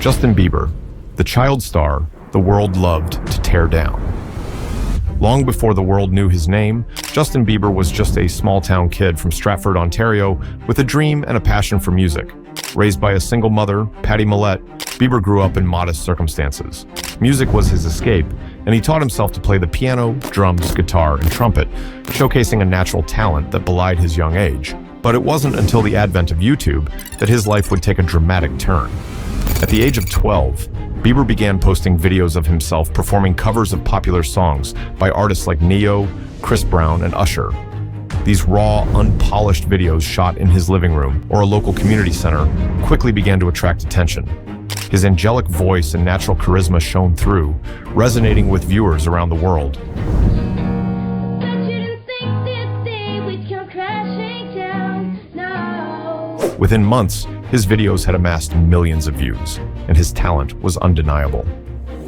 Justin Bieber, the child star the world loved to tear down. Long before the world knew his name, Justin Bieber was just a small-town kid from Stratford, Ontario, with a dream and a passion for music. Raised by a single mother, Patty Millett, Bieber grew up in modest circumstances. Music was his escape, and he taught himself to play the piano, drums, guitar, and trumpet, showcasing a natural talent that belied his young age. But it wasn't until the advent of YouTube that his life would take a dramatic turn. At the age of 12, Bieber began posting videos of himself performing covers of popular songs by artists like Neo, Chris Brown, and Usher. These raw, unpolished videos shot in his living room or a local community center quickly began to attract attention. His angelic voice and natural charisma shone through, resonating with viewers around the world. Within months, his videos had amassed millions of views, and his talent was undeniable.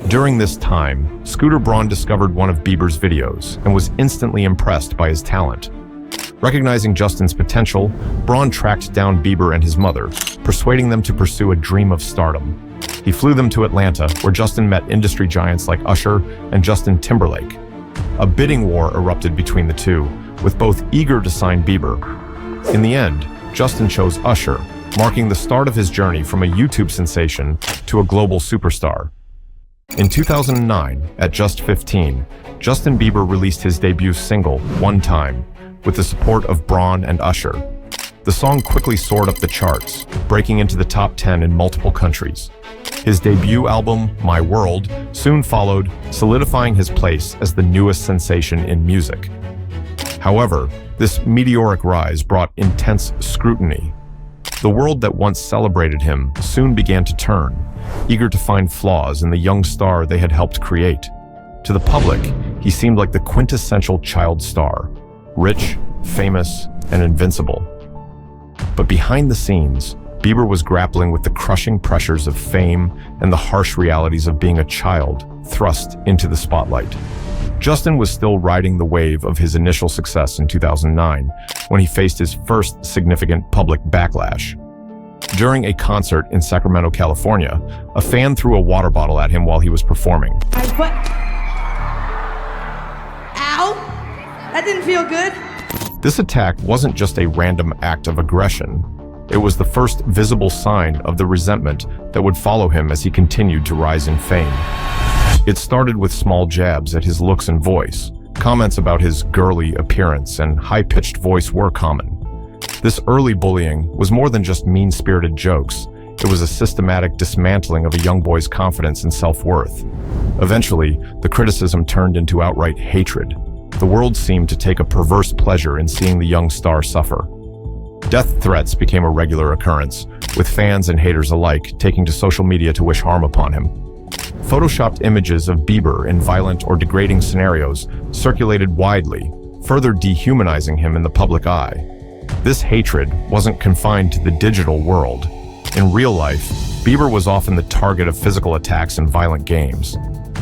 During this time, Scooter Braun discovered one of Bieber's videos and was instantly impressed by his talent. Recognizing Justin's potential, Braun tracked down Bieber and his mother, persuading them to pursue a dream of stardom. He flew them to Atlanta, where Justin met industry giants like Usher and Justin Timberlake. A bidding war erupted between the two, with both eager to sign Bieber. In the end, Justin chose Usher, marking the start of his journey from a YouTube sensation to a global superstar. In 2009, at just 15, Justin Bieber released his debut single, One Time, with the support of Braun and Usher. The song quickly soared up the charts, breaking into the top 10 in multiple countries. His debut album, My World, soon followed, solidifying his place as the newest sensation in music. However, this meteoric rise brought intense scrutiny. The world that once celebrated him soon began to turn, eager to find flaws in the young star they had helped create. To the public, he seemed like the quintessential child star, rich, famous, and invincible. But behind the scenes, Bieber was grappling with the crushing pressures of fame and the harsh realities of being a child thrust into the spotlight. Justin was still riding the wave of his initial success in 2009 when he faced his first significant public backlash. During a concert in Sacramento, California, a fan threw a water bottle at him while he was performing. Ow! That didn't feel good. This attack wasn't just a random act of aggression. It was the first visible sign of the resentment that would follow him as he continued to rise in fame. It started with small jabs at his looks and voice. Comments about his girly appearance and high-pitched voice were common. This early bullying was more than just mean-spirited jokes. It was a systematic dismantling of a young boy's confidence and self-worth. Eventually, the criticism turned into outright hatred. The world seemed to take a perverse pleasure in seeing the young star suffer. Death threats became a regular occurrence, with fans and haters alike taking to social media to wish harm upon him. Photoshopped images of Bieber in violent or degrading scenarios circulated widely, further dehumanizing him in the public eye. This hatred wasn't confined to the digital world. In real life, Bieber was often the target of physical attacks and violent games.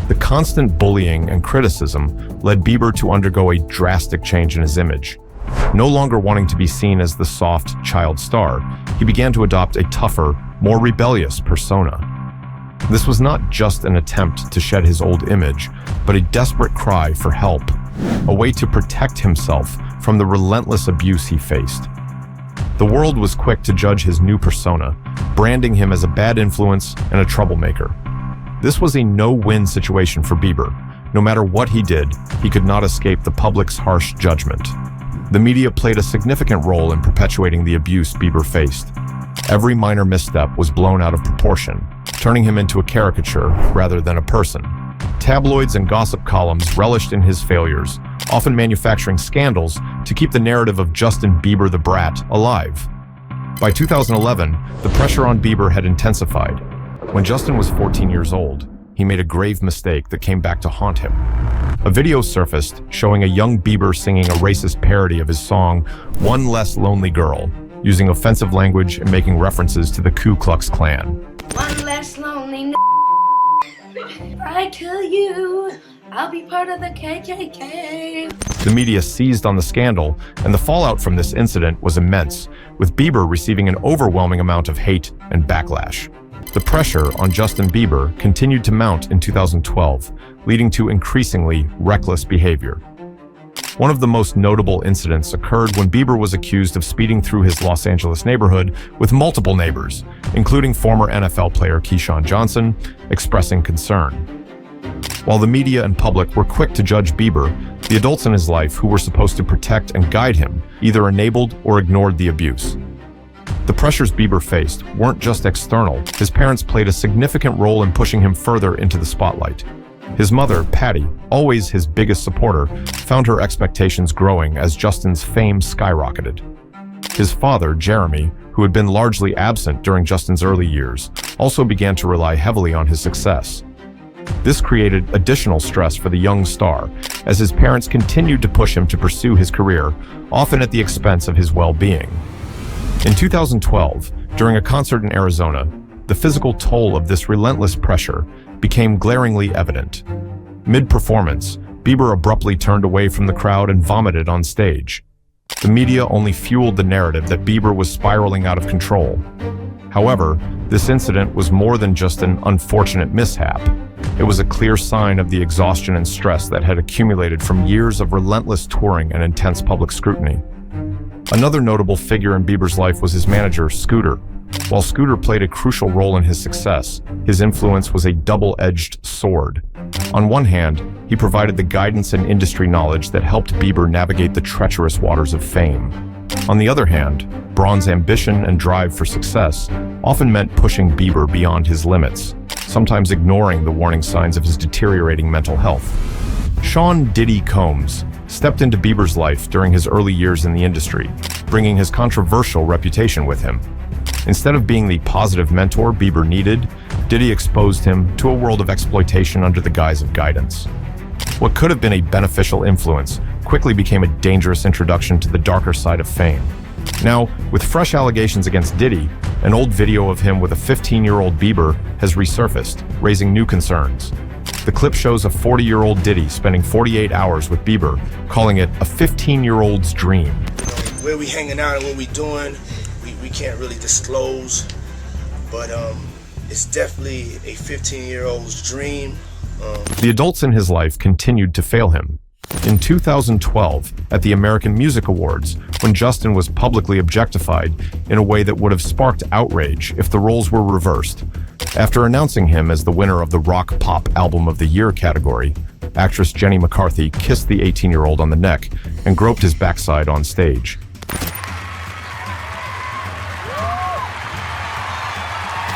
The constant bullying and criticism led Bieber to undergo a drastic change in his image. No longer wanting to be seen as the soft child star, he began to adopt a tougher, more rebellious persona. This was not just an attempt to shed his old image, but a desperate cry for help, a way to protect himself from the relentless abuse he faced. The world was quick to judge his new persona, branding him as a bad influence and a troublemaker. This was a no-win situation for Bieber. No matter what he did, he could not escape the public's harsh judgment. The media played a significant role in perpetuating the abuse Bieber faced. Every minor misstep was blown out of proportion, turning him into a caricature rather than a person. Tabloids and gossip columns relished in his failures, often manufacturing scandals to keep the narrative of Justin Bieber the Brat alive. By 2011, the pressure on Bieber had intensified. When Justin was 14 years old, he made a grave mistake that came back to haunt him. A video surfaced showing a young Bieber singing a racist parody of his song, One Less Lonely Girl, using offensive language and making references to the Ku Klux Klan. One less lonely if I kill you, I'll be part of the KKK. The media seized on the scandal, and the fallout from this incident was immense, with Bieber receiving an overwhelming amount of hate and backlash. The pressure on Justin Bieber continued to mount in 2012, leading to increasingly reckless behavior. One of the most notable incidents occurred when Bieber was accused of speeding through his Los Angeles neighborhood with multiple neighbors, including former NFL player Keyshawn Johnson, expressing concern. While the media and public were quick to judge Bieber, the adults in his life who were supposed to protect and guide him either enabled or ignored the abuse. The pressures Bieber faced weren't just external. His parents played a significant role in pushing him further into the spotlight. His mother, Patty, always his biggest supporter, found her expectations growing as Justin's fame skyrocketed. His father, Jeremy, who had been largely absent during Justin's early years, also began to rely heavily on his success. This created additional stress for the young star, as his parents continued to push him to pursue his career, often at the expense of his well-being. In 2012, during a concert in Arizona, the physical toll of this relentless pressure became glaringly evident. Mid-performance, Bieber abruptly turned away from the crowd and vomited on stage. The media only fueled the narrative that Bieber was spiraling out of control. However, this incident was more than just an unfortunate mishap. It was a clear sign of the exhaustion and stress that had accumulated from years of relentless touring and intense public scrutiny. Another notable figure in Bieber's life was his manager, Scooter. While Scooter played a crucial role in his success, his influence was a double-edged sword. On one hand, he provided the guidance and industry knowledge that helped Bieber navigate the treacherous waters of fame. On the other hand, Braun's ambition and drive for success often meant pushing Bieber beyond his limits, sometimes ignoring the warning signs of his deteriorating mental health. Sean "Diddy" Combs stepped into Bieber's life during his early years in the industry, bringing his controversial reputation with him. Instead of being the positive mentor Bieber needed, Diddy exposed him to a world of exploitation under the guise of guidance. What could have been a beneficial influence quickly became a dangerous introduction to the darker side of fame. Now, with fresh allegations against Diddy, an old video of him with a 15-year-old Bieber has resurfaced, raising new concerns. The clip shows a 40-year-old Diddy spending 48 hours with Bieber, calling it a 15-year-old's dream. Where we hanging out and what we doing, we can't really disclose, but it's definitely a 15-year-old's dream. The adults in his life continued to fail him. In 2012, at the American Music Awards, when Justin was publicly objectified in a way that would have sparked outrage if the roles were reversed, after announcing him as the winner of the Rock Pop Album of the Year category, actress Jenny McCarthy kissed the 18-year-old on the neck and groped his backside on stage.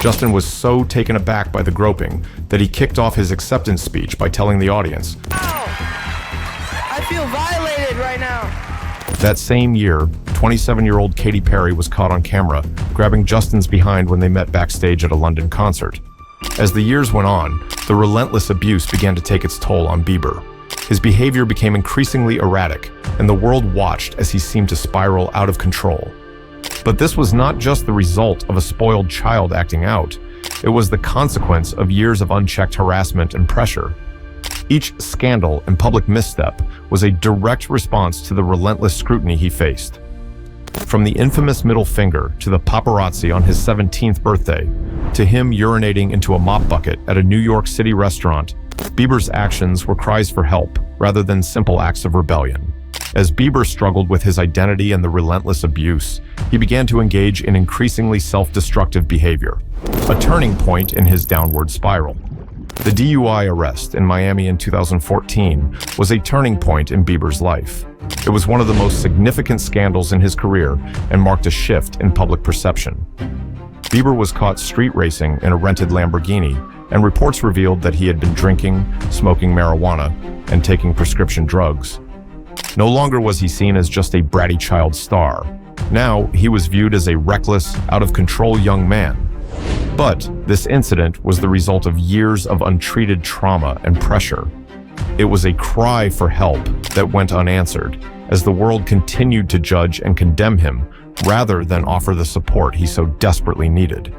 Justin was so taken aback by the groping that he kicked off his acceptance speech by telling the audience, I feel violated right now. That same year, 27-year-old Katy Perry was caught on camera grabbing Justin's behind when they met backstage at a London concert. As the years went on, the relentless abuse began to take its toll on Bieber. His behavior became increasingly erratic, and the world watched as he seemed to spiral out of control. But this was not just the result of a spoiled child acting out. It was the consequence of years of unchecked harassment and pressure. Each scandal and public misstep was a direct response to the relentless scrutiny he faced. From the infamous middle finger to the paparazzi on his 17th birthday, to him urinating into a mop bucket at a New York City restaurant, Bieber's actions were cries for help rather than simple acts of rebellion. As Bieber struggled with his identity and the relentless abuse, he began to engage in increasingly self-destructive behavior, a turning point in his downward spiral. The DUI arrest in Miami in 2014 was a turning point in Bieber's life. It was one of the most significant scandals in his career and marked a shift in public perception. Bieber was caught street racing in a rented Lamborghini, and reports revealed that he had been drinking, smoking marijuana, and taking prescription drugs. No longer was he seen as just a bratty child star. Now, he was viewed as a reckless, out-of-control young man. But this incident was the result of years of untreated trauma and pressure. It was a cry for help that went unanswered, as the world continued to judge and condemn him rather than offer the support he so desperately needed.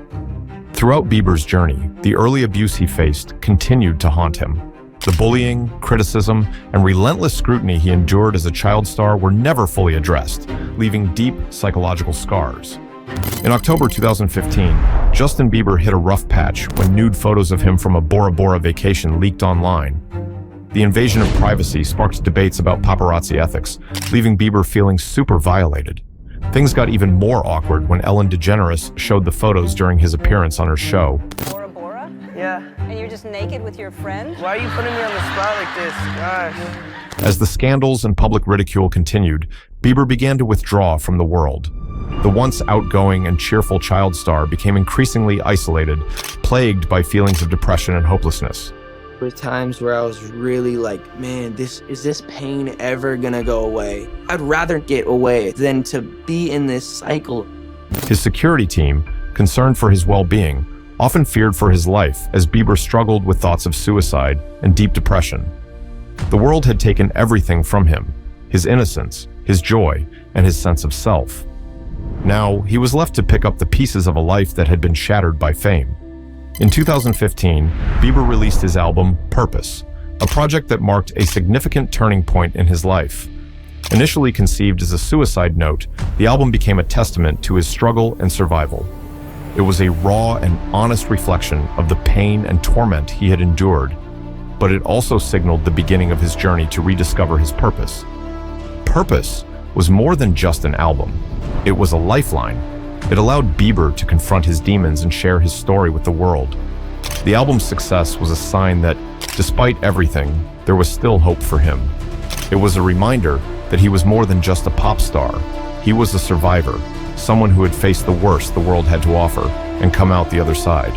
Throughout Bieber's journey, the early abuse he faced continued to haunt him. The bullying, criticism, and relentless scrutiny he endured as a child star were never fully addressed, leaving deep psychological scars. In October 2015, Justin Bieber hit a rough patch when nude photos of him from a Bora Bora vacation leaked online. The invasion of privacy sparked debates about paparazzi ethics, leaving Bieber feeling super violated. Things got even more awkward when Ellen DeGeneres showed the photos during his appearance on her show. Bora Bora? Yeah. And you're just naked with your friend? Why are you putting me on the spot like this? Gosh. As the scandals and public ridicule continued, Bieber began to withdraw from the world. The once outgoing and cheerful child star became increasingly isolated, plagued by feelings of depression and hopelessness. There were times where I was really like, man, is this pain ever gonna go away? I'd rather get away than to be in this cycle. His security team, concerned for his well-being, often feared for his life as Bieber struggled with thoughts of suicide and deep depression. The world had taken everything from him, his innocence, his joy, and his sense of self. Now, he was left to pick up the pieces of a life that had been shattered by fame. In 2015, Bieber released his album, Purpose, a project that marked a significant turning point in his life. Initially conceived as a suicide note, the album became a testament to his struggle and survival. It was a raw and honest reflection of the pain and torment he had endured, but it also signaled the beginning of his journey to rediscover his purpose. Purpose was more than just an album. It was a lifeline. It allowed Bieber to confront his demons and share his story with the world. The album's success was a sign that, despite everything, there was still hope for him. It was a reminder that he was more than just a pop star. He was a survivor, someone who had faced the worst the world had to offer and come out the other side.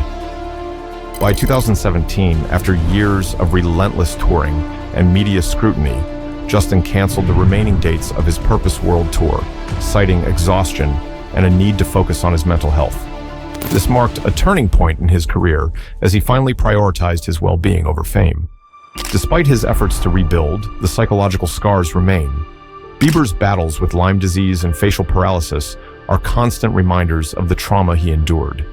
By 2017, after years of relentless touring and media scrutiny, Justin canceled the remaining dates of his Purpose World Tour, citing exhaustion and a need to focus on his mental health. This marked a turning point in his career as he finally prioritized his well-being over fame. Despite his efforts to rebuild, the psychological scars remain. Bieber's battles with Lyme disease and facial paralysis are constant reminders of the trauma he endured.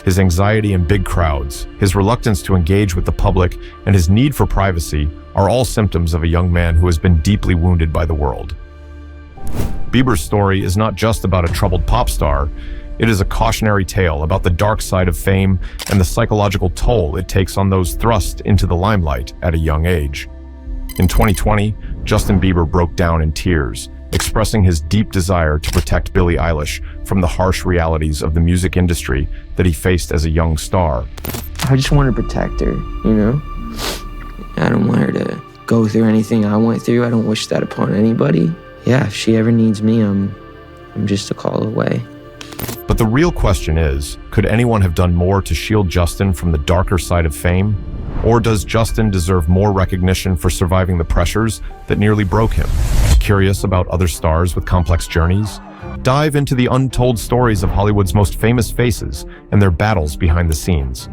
His anxiety in big crowds, his reluctance to engage with the public, and his need for privacy are all symptoms of a young man who has been deeply wounded by the world. Bieber's story is not just about a troubled pop star. It is a cautionary tale about the dark side of fame and the psychological toll it takes on those thrust into the limelight at a young age. In 2020, Justin Bieber broke down in tears, expressing his deep desire to protect Billie Eilish from the harsh realities of the music industry that he faced as a young star. I just want to protect her, you know? I don't want her to go through anything I went through. I don't wish that upon anybody. Yeah, if she ever needs me, I'm just a call away. But the real question is, could anyone have done more to shield Justin from the darker side of fame? Or does Justin deserve more recognition for surviving the pressures that nearly broke him? Curious about other stars with complex journeys? Dive into the untold stories of Hollywood's most famous faces and their battles behind the scenes.